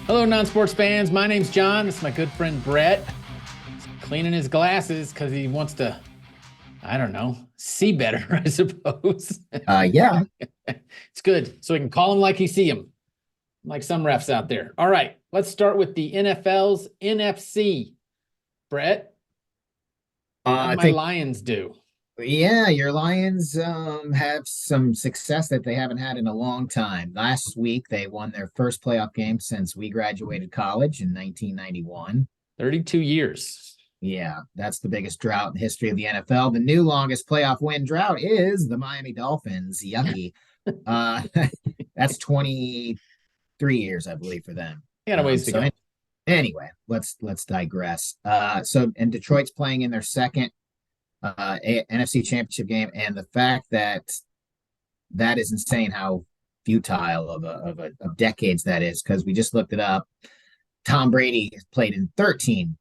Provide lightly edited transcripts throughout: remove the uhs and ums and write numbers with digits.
Hello, non-sports fans. My name's John. This is my good friend Brett. He's cleaning his glasses because he wants to, I don't know, see better, I suppose. Yeah. It's good. So we can call him like he see him, like some refs out there. All right, let's start with the NFL's NFC. Brett, how did I my think, Lions do? yeah, your Lions have some success that they haven't had in a long time. Last week, they won their first playoff game since we graduated college in 1991. 32 years. Yeah, that's the biggest drought in the history of the NFL. The new longest playoff win drought is the Miami Dolphins. Yucky. Uh, that's 23 years, I believe, for them. You got a ways to So go. anyway, let's digress. And Detroit's playing in their second NFC Championship game, and the fact that that is insane how futile of decades that is, because we just looked it up. Tom Brady has played in 13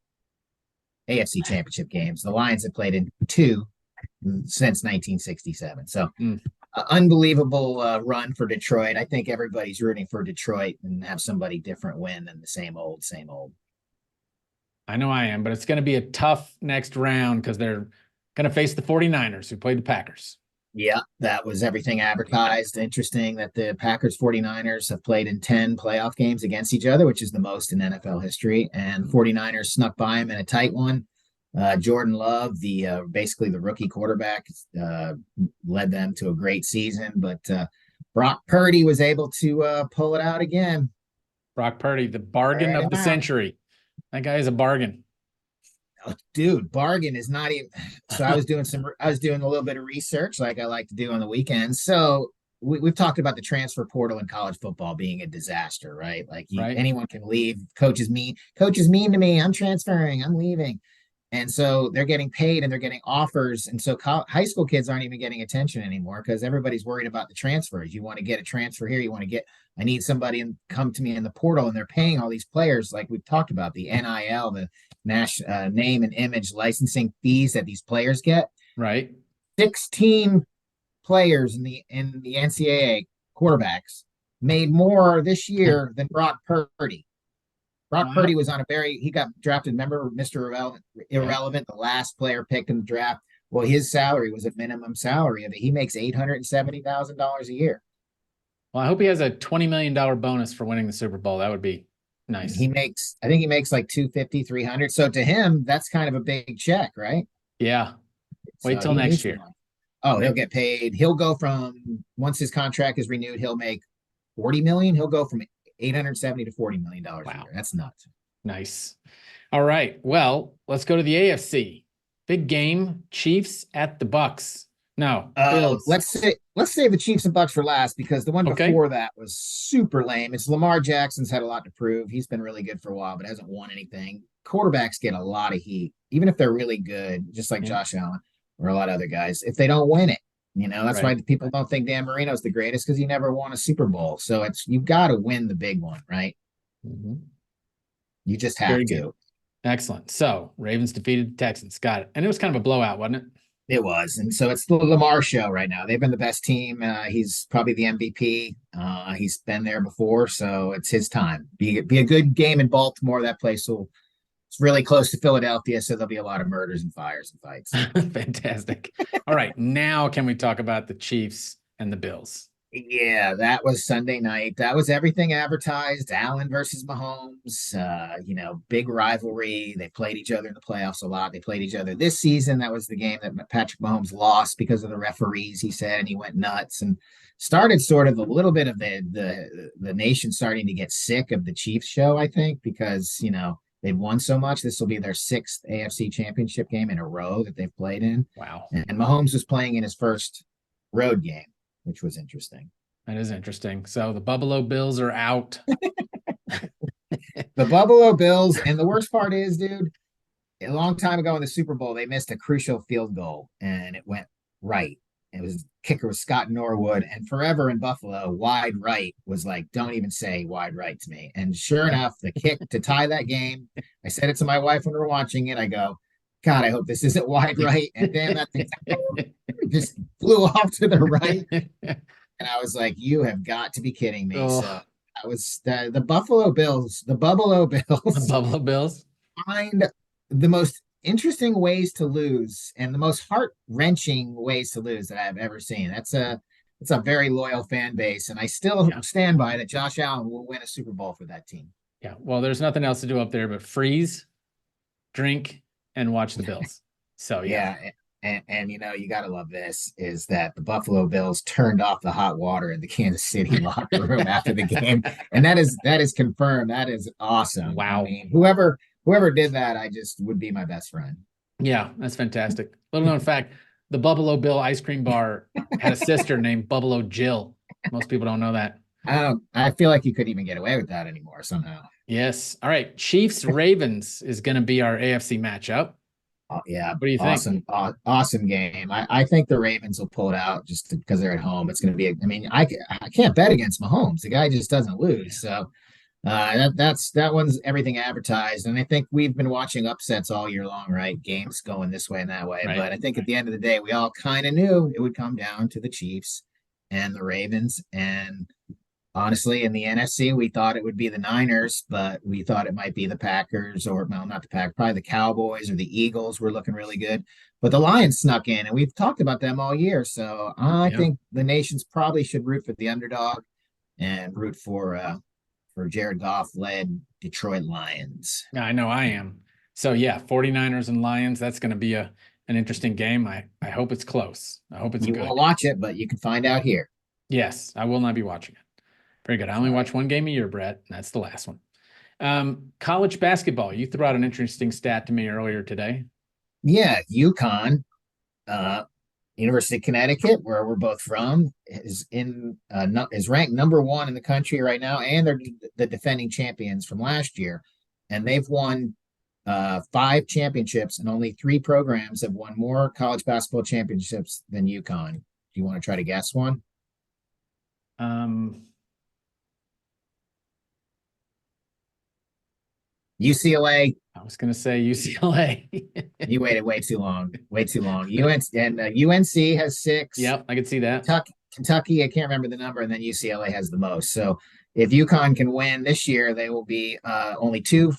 AFC Championship games. The Lions have played in two since 1967. So Mm, unbelievable run for Detroit. I think everybody's rooting for Detroit and have somebody different win than the same old, same old. I know I am, but it's going to be a tough next round because they're going to face the 49ers who played the Packers. Yeah, that was everything advertised. Interesting that the Packers 49ers have played in 10 playoff games against each other, which is the most in NFL history. And the 49ers snuck by them in a tight one. Jordan Love, the basically the rookie quarterback, uh, led them to a great season. But Brock Purdy was able to pull it out again. Brock Purdy, the bargain Right of the out. century. That guy is a bargain. Oh, dude, bargain is not even. So I was doing a little bit of research like I like to do on the weekends. So we've talked about the transfer portal in college football being a disaster, right? Like Right? anyone can leave. Coaches mean to me. I'm transferring. I'm leaving. And so they're getting paid and they're getting offers. And so high school kids aren't even getting attention anymore because everybody's worried about the transfers. You want to get a transfer here. I need somebody and come to me in the portal, and they're paying all these players like we've talked about, the NIL, the name and image licensing fees that these players get. Right? 16 players in the NCAA quarterbacks made more this year than Brock Purdy. Brock Purdy Wow. was on he got drafted. Remember, Mr. Yeah. Irrelevant, the last player picked in the draft. Well, his salary was a minimum salary of it. He makes $870,000 a year. Well, I hope he has a $20 million bonus for winning the Super Bowl. That would be nice. I think he makes like 250, 300. So to him, that's kind of a big check, right? Yeah. Wait So till he next needs the year. money. Oh, he'll get paid. He'll go from once his contract is renewed, he'll make 40 million. He'll go from 870 to $40 million a year. Wow. That's nuts. Nice. All right. Well, let's go to the AFC. Big game. Chiefs at the Bucks. No, Bills. Let's save the Chiefs and Bucks for last because the one Okay. before that was super lame. It's Lamar Jackson's had a lot to prove. He's been really good for a while, but hasn't won anything. Quarterbacks get a lot of heat, even if they're really good, just like Yeah. Josh Allen or a lot of other guys, if they don't win it. That's why Right. people don't think Dan Marino's the greatest because he never won a Super Bowl. So you've got to win the big one, right? Mhm. You just have Very good. to. Excellent. So Ravens defeated the Texans. Got it. And it was kind of a blowout, wasn't it? It was. And so it's the Lamar show right now. They've been the best team. He's probably the MVP. He's been there before, so it's his time. Be a good game in Baltimore. That place will it's really close to Philadelphia, so there'll be a lot of murders and fires and fights. Fantastic. All right. Now can we talk about the Chiefs and the Bills? Yeah, that was Sunday night. That was everything advertised. Allen versus Mahomes. Big rivalry. They played each other in the playoffs a lot. They played each other this season. That was the game that Patrick Mahomes lost because of the referees, he said, and he went nuts and started sort of a little bit of the nation starting to get sick of the Chiefs show, I think, because they've won so much. This will be their sixth AFC championship game in a row that they've played in. Wow. And Mahomes was playing in his first road game, which was interesting. That is interesting. So the Buffalo Bills are out. The Buffalo Bills, and the worst part is, dude, a long time ago in the Super Bowl, they missed a crucial field goal and it went right. It was kicker was Scott Norwood, and forever in Buffalo, wide right was like, don't even say wide right to me. And sure enough, the kick to tie that game, I said it to my wife when we were watching it. I go, God, I hope this isn't wide right. And damn, that thing just flew off to the right. And I was like, you have got to be kidding me. So Oh, That was the Buffalo Bills. The Buffalo The Bills Buffalo Bills. find the most interesting ways to lose and the most heart-wrenching ways to lose that I've ever seen. It's a very loyal fan base, and I still Yeah. stand by that Josh Allen will win a Super Bowl for that team. Yeah. Well, there's nothing else to do up there but freeze, drink, and watch the Bills. So yeah. Yeah, and you know, you gotta love this is that the Buffalo Bills turned off the hot water in the Kansas City locker room after the game. And that is confirmed. That is awesome. Wow. I mean, whoever did that, I just would be my best friend. Yeah, that's fantastic. Little known fact, the Buffalo Bill ice cream bar had a sister named Buffalo Jill. Most people don't know that. I feel like you couldn't even get away with that anymore somehow. Yes. All right. Chiefs Ravens is going to be our AFC matchup. Oh, yeah, What do you think? awesome game. I think the Ravens will pull it out just because they're at home. It's going to be. I mean, I can't bet against Mahomes. The guy just doesn't lose. So that one's everything advertised. And I think we've been watching upsets all year long, right? Games going this way and that way. Right. But I think at the end of the day, we all kind of knew it would come down to the Chiefs and the Ravens. And honestly, in the NFC, we thought it would be the Niners, but we thought it might be the Packers, or well, not the Packers, probably the Cowboys or the Eagles were looking really good. But the Lions snuck in, and we've talked about them all year. So I think the nations probably should root for the underdog and root for Jared Goff led Detroit Lions. I know I am. So yeah, 49ers and Lions, that's going to be an interesting game. I hope it's close. I hope it's You good. won't watch it, but you can find out here. Yes, I will not be watching it. Very good. I only watch one game a year, Brett. And that's the last one. College basketball. You threw out an interesting stat to me earlier today. Yeah, UConn, University of Connecticut, where we're both from, is ranked number 1 in the country right now, and they're the defending champions from last year, and they've won 5 championships, and only 3 programs have won more college basketball championships than UConn. Do you want to try to guess one? UCLA. I was going to say UCLA. You waited way too long. Way too long. UNC has 6. Yep, I could see that. Kentucky, I can't remember the number, and then UCLA has the most. So if UConn can win this year, they will be only 2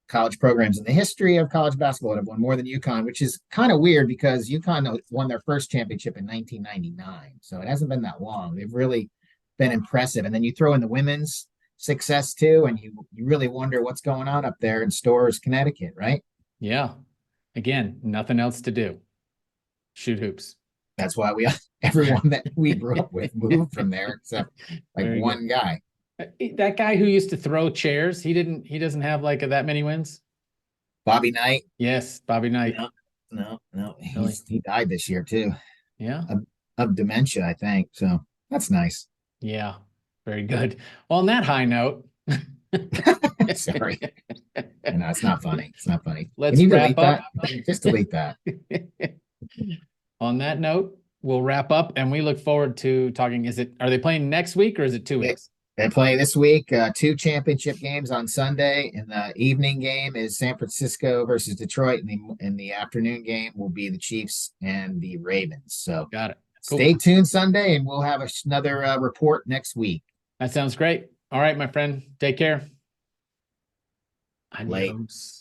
college programs in the history of college basketball that have won more than UConn, which is kind of weird because UConn won their first championship in 1999. So it hasn't been that long. They've really been impressive. And then you throw in the women's success too, and you really wonder what's going on up there in Storrs, Connecticut, right? Yeah. Again, nothing else to do. Shoot hoops. That's why everyone that we grew up with moved from there, except like one guy. That guy who used to throw chairs, he doesn't have like that many wins. Bobby Knight. Yes, Bobby Knight. No. He died this year too. Yeah. Of dementia, I think. So that's nice. Yeah. Very good. Well, on that high note. Sorry. No, it's not funny. It's not funny. Let's wrap up. Just delete that. On that note, we'll wrap up, and we look forward to talking. Are they playing next week or is it 2 weeks? They play this week, 2 championship games on Sunday, and the evening game is San Francisco versus Detroit, and the afternoon game will be the Chiefs and the Ravens. So got it. Cool. Stay tuned Sunday, and we'll have another report next week. That sounds great. All right, my friend. Take care. Late. Adios.